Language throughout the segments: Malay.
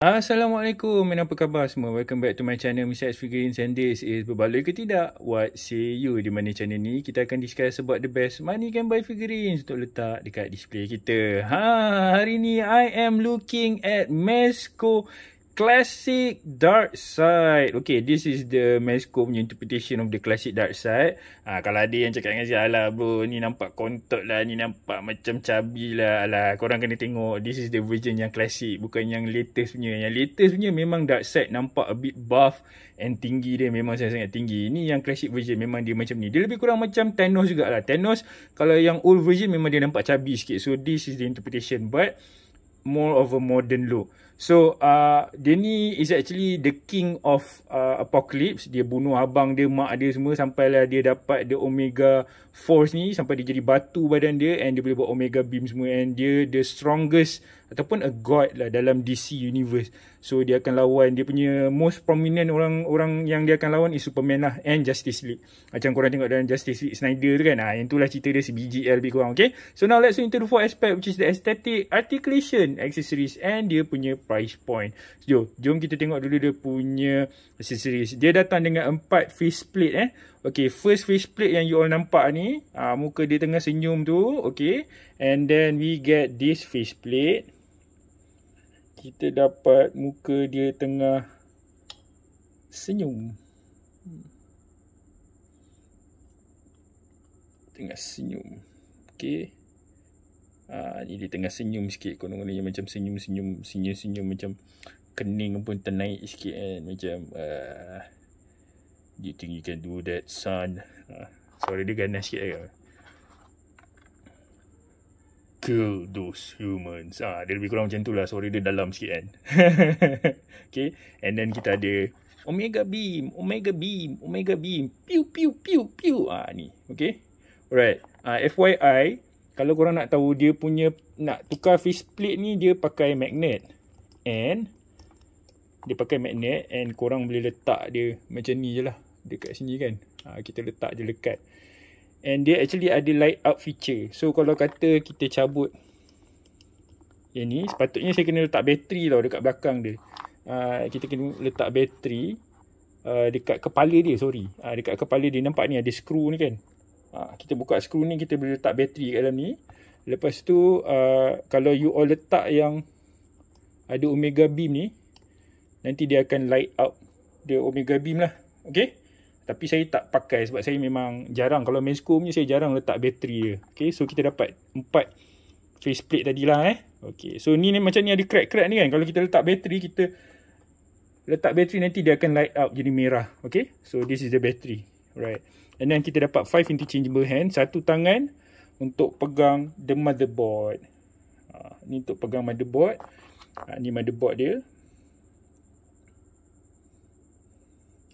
Assalamualaikum, apa khabar semua? Welcome back to my channel Mr. X Figurines, and this is Berbaloi ke Tidak? What say you? Di mana channel ni kita akan discuss about the best money can buy figurines untuk letak dekat display kita. Hari ni I am looking at Mezco Classic Dark Side. Okay, this is the Mezco punya interpretation of the Classic Dark Side. Kalau ada yang cakap dengan saya, alah bro, ni nampak kontot lah, ni nampak macam cabi lah. Alah, korang kena tengok. This is the version yang classic, bukan yang latest punya. Yang latest punya memang Dark Side nampak a bit buff and tinggi dia memang sangat-sangat tinggi. Ini yang classic version memang dia macam ni. Dia lebih kurang macam Thanos jugalah. Thanos, kalau yang old version memang dia nampak cabi sikit. So, this is the interpretation. But more of a modern look. So dia ni is actually the king of Apocalypse. Dia bunuh abang dia, mak dia semua, sampailah dia dapat the Omega Force ni, sampai dia jadi batu badan dia, and dia boleh buat Omega Beam semua, and dia the strongest ataupun a god lah dalam DC Universe. So dia akan lawan, dia punya most prominent orang yang dia akan lawan is Superman lah, and Justice League. Macam korang tengok dalam Justice League Snyder tu kan, yang itulah cerita dia, si BGL lebih kurang. Okay, so now let's go into the four aspect, which is the aesthetic, articulation, accessories, and dia punya price point. So, jom kita tengok dulu dia punya accessories. Dia datang dengan 4 faceplate. Okay, first faceplate yang you all nampak ni, muka dia tengah senyum tu. Okay, and then we get this faceplate. Kita dapat muka dia tengah senyum. Tengah senyum. Okay. Ni dia tengah senyum sikit. Konon-kononnya macam senyum-senyum macam kening pun ternaik sikit kan. Macam you think you can do that, son? Suara dia ganas sikit kan. Kill those humans. Dia lebih kurang macam tu lah. Suara dia dalam sikit kan. Okay. And then kita ada Omega Beam. Pew, pew, pew, pew. Ni. Okay. Alright. FYI, kalau korang nak tahu, dia punya nak tukar faceplate ni, dia pakai magnet. And dia pakai magnet, and korang boleh letak dia macam ni je lah, dekat sini kan. Kita letak je lekat. And dia actually ada light up feature. So kalau kata kita cabut yang ni, sepatutnya saya kena letak bateri tau dekat belakang dia. Kita kena letak bateri dekat kepala dia, dekat kepala dia. Nampak ni ada skru ni kan. Kita buka skru ni, kita boleh letak bateri kat dalam ni. Lepas tu kalau you all letak yang ada Omega Beam ni, nanti dia akan light up the Omega Beam lah. Okay, tapi saya tak pakai sebab saya memang jarang. Kalau Mezco punya saya jarang letak bateri dia. Okay, so kita dapat 4 faceplate tadi lah. Okay, so ni macam ni ada crack-crack ni kan. Kalau kita letak bateri, nanti dia akan light up jadi merah. Okay, so this is the battery. Right. And then kita dapat 5 interchangeable hand. Satu tangan untuk pegang the motherboard. Ni untuk pegang motherboard. Ni motherboard dia.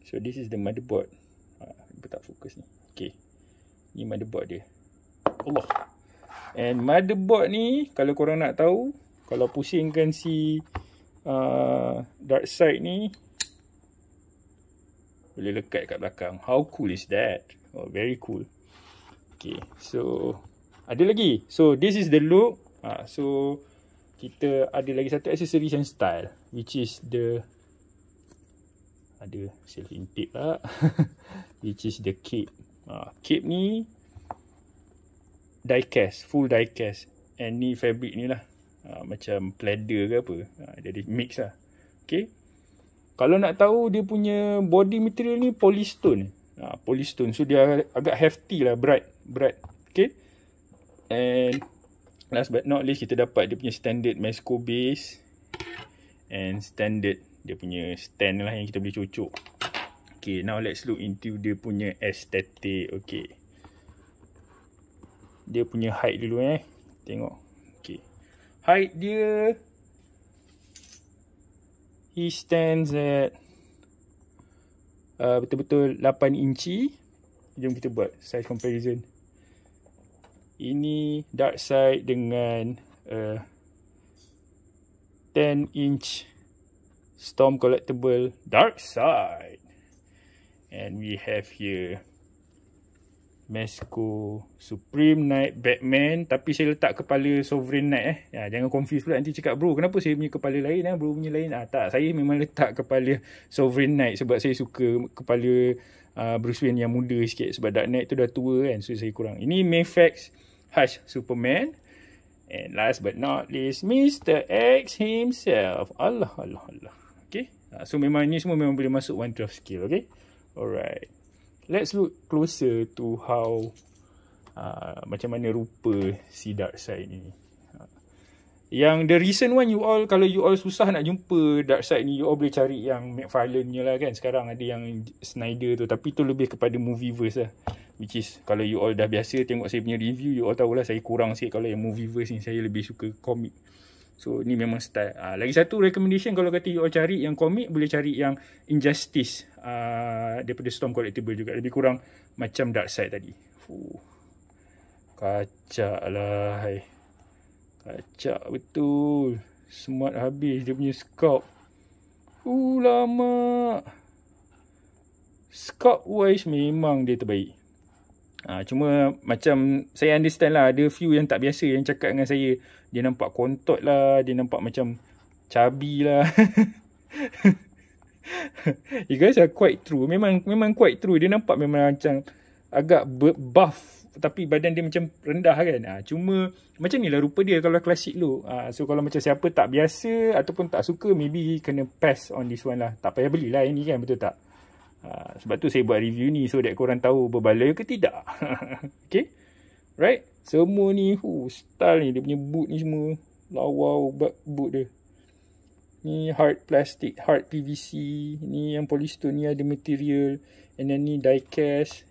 So this is the motherboard. Tak fokus ni. Okay, ni motherboard dia. Allah. And motherboard ni, kalau korang nak tahu, kalau pusingkan si Dark Side ni, boleh lekat kat belakang. How cool is that? Oh, very cool. Okay, so ada lagi. So this is the look. So kita ada lagi satu accessories and style, which is the ada selling tape lah. Which is the cape. Cape ni die cast, full die cast. And ni fabric ni lah, macam pleather ke apa. Jadi mix lah. Okay, kalau nak tahu dia punya body material ni polystone. Polystone. So dia agak hefty lah, berat. Okay. And last but not least, kita dapat dia punya standard Mezco base. And standard dia punya stand lah yang kita boleh cocok. Okay, now let's look into dia punya aesthetic. Okay, dia punya height dulu tengok. Okay, height dia, he stands at betul-betul 8 inci. Jom kita buat size comparison. Ini Dark Side dengan 10 inch Storm Collectible Dark Side. And we have here Mesco Supreme Knight Batman, tapi saya letak kepala Sovereign Knight jangan confuse pula nanti cakap bro kenapa saya punya kepala lain bro punya lain. Tak, saya memang letak kepala Sovereign Knight sebab saya suka kepala Bruce Wayne yang muda sikit, sebab Dark Knight tu dah tua kan, so saya kurang. Ini Mafex Hush Superman, and last but not least Mr. X himself. Allah. Okay, so memang ni semua memang boleh masuk 1/12 scale. Okay, alright. Let's look closer to how macam mana rupa si Darkseid ni. Yang the recent one, you all, kalau you all susah nak jumpa Darkseid ni, you all boleh cari yang McFarlane je lah kan. Sekarang ada yang Snyder tu, tapi tu lebih kepada movieverse lah. Which is, kalau you all dah biasa tengok saya punya review, you all tahulah saya kurang sikit kalau yang movieverse ni. Saya lebih suka komik. So ni memang style. Lagi satu recommendation, kalau kata you all cari yang komik, boleh cari yang Injustice daripada Storm Collectible juga. Lebih kurang macam Darkseid tadi. Kacak lah. Kacak betul. Smart habis dia punya sculpt. Lama. Sculpt wise memang dia terbaik. Cuma macam saya understand lah, ada few yang tak biasa yang cakap dengan saya, dia nampak kontot lah, dia nampak macam chubby lah. You guys are quite true. Memang quite true. Dia nampak memang macam agak buff, tapi badan dia macam rendah kan. Cuma macam ni lah rupa dia kalau klasik look. So kalau macam siapa tak biasa ataupun tak suka, maybe kena pass on this one lah. Tak payah belilah ini kan, betul tak? Sebab tu saya buat review ni, so that korang tahu berbaloi ke tidak. Okay, right? Semua ni style ni, dia punya boot ni semua lawa boot dia. Ni hard plastic, hard PVC. Ni yang polystone ni ada material. And then ni die cast.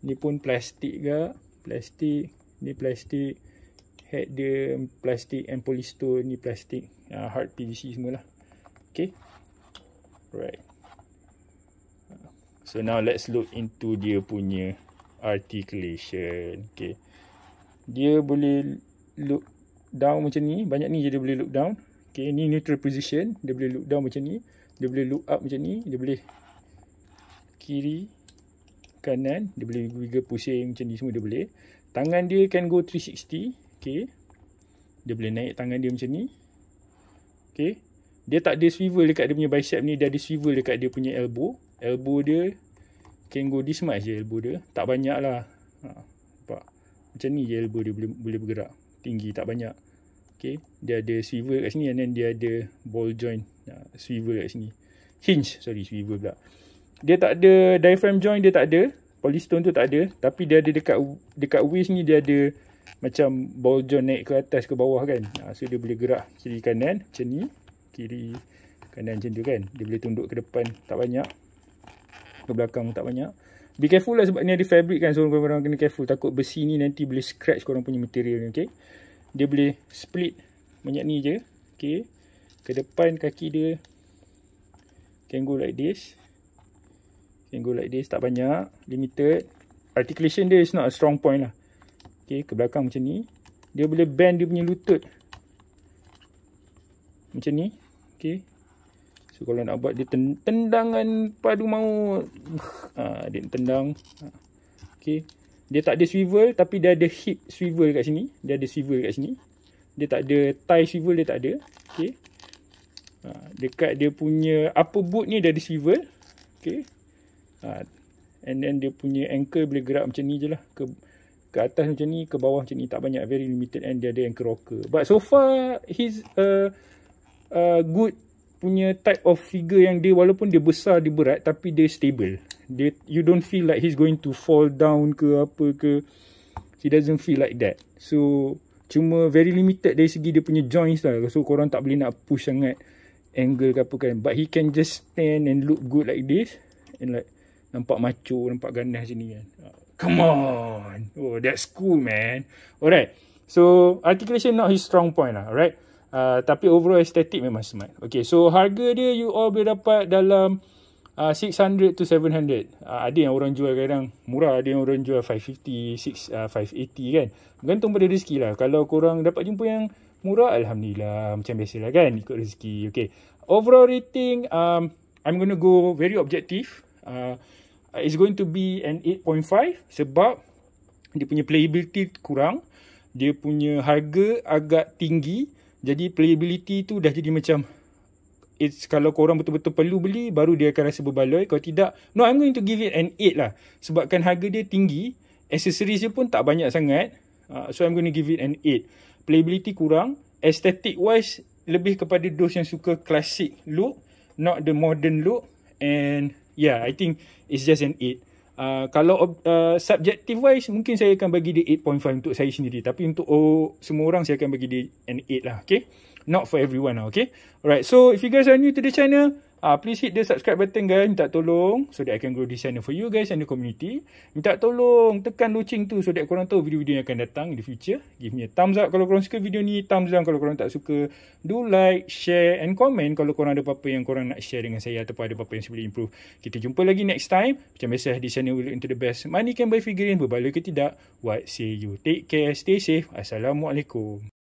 Ni pun plastik ke, plastik. Ni plastik. Head dia plastik and polystone. Ni plastik, hard PVC semualah. Okay, right. So now let's look into dia punya articulation. Okay, dia boleh look down macam ni. Banyak ni je dia boleh look down. Okay, ni neutral position. Dia boleh look down macam ni. Dia boleh look up macam ni. Dia boleh kiri, kanan. Dia boleh wiggle pusing macam ni semua dia boleh. Tangan dia can go 360. Okay, dia boleh naik tangan dia macam ni. Okay, dia tak ada swivel dekat dia punya bicep ni. Dia ada swivel dekat dia punya elbow. Elbow dia can go this much je elbow dia. Tak banyak lah. Nampak? Macam ni je elbow dia boleh bergerak. Tinggi tak banyak. Okay, dia ada swivel kat sini, and then dia ada ball joint swivel kat sini. Swivel pula. Dia tak ada diaphragm joint, dia tak ada. Polystone tu tak ada. Tapi dia ada dekat waist ni, dia ada macam ball joint naik ke atas ke bawah kan. So dia boleh gerak kiri kanan macam ni. Kiri kanan macam tu kan. Dia boleh tunduk ke depan tak banyak, ke belakang tak banyak. Be careful lah sebab ni ada fabric kan. So korang kena careful. Takut besi ni nanti boleh scratch korang punya material ni. Okay, dia boleh split banyak ni je. Okay, ke depan kaki dia can go like this. Can go like this. Tak banyak. Limited. Articulation dia is not a strong point lah. Okay, ke belakang macam ni. Dia boleh bend dia punya lutut macam ni. Okay, so kalau nak buat dia tendangan padu maut, dia tendang. Okay, dia tak ada swivel, tapi dia ada hip swivel kat sini. Dia ada swivel kat sini. Dia tak ada thigh swivel, dia tak ada. Okay, dekat dia punya upper boot ni dia ada swivel. Okay, and then dia punya ankle boleh gerak macam ni je lah. Ke atas macam ni, ke bawah macam ni. Tak banyak, very limited. And dia ada ankle rocker. But so far he's good punya type of figure yang dia, walaupun dia besar, dia berat, tapi dia stable. You don't feel like he's going to fall down ke apa ke. He doesn't feel like that. So cuma very limited dari segi dia punya joints lah. So korang tak boleh nak push sangat angle ke apa kan. But he can just stand and look good like this. And like nampak macho, nampak ganas macam ni kan. Come on. Oh, that's cool man. Alright. So articulation not his strong point lah. Alright. Tapi overall estetik memang smart. Okay, so harga dia you all boleh dapat dalam 600 to 700. Ada yang orang jual kadang murah, ada yang orang jual 550, 580 kan. Bergantung pada rezeki lah. Kalau korang dapat jumpa yang murah, alhamdulillah, macam biasalah kan, ikut rezeki. Okay, overall rating, I'm gonna go very objective. it's going to be an 8.5 sebab dia punya playability kurang, dia punya harga agak tinggi, jadi playability tu dah jadi macam kalau korang betul-betul perlu beli, baru dia akan rasa berbaloi. Kalau tidak, no, I'm going to give it an 8 lah. Sebabkan harga dia tinggi, accessories dia pun tak banyak sangat. So I'm going to give it an 8. Playability kurang. Aesthetic wise, lebih kepada those yang suka classic look, not the modern look. And yeah, I think it's just an 8. Kalau subjective wise, mungkin saya akan bagi dia 8.5 untuk saya sendiri. Tapi untuk semua orang, saya akan bagi dia an 8 lah. Okay? Not for everyone lah. Okay? Alright. So, if you guys are new to the channel, please hit the subscribe button guys. Minta tolong so that I can grow this channel for you guys and the community. Minta tolong tekan loceng tu so that korang tahu video-video yang akan datang in the future. Give me a thumbs up kalau korang suka video ni. Thumbs down kalau korang tak suka. Do like, share and comment kalau korang ada apa-apa yang korang nak share dengan saya ataupun ada apa-apa yang saya boleh improve. Kita jumpa lagi next time. Macam biasa, this channel will look into the best money can buy figurine. Berbaloi ke tidak? What say you? Take care, stay safe. Assalamualaikum.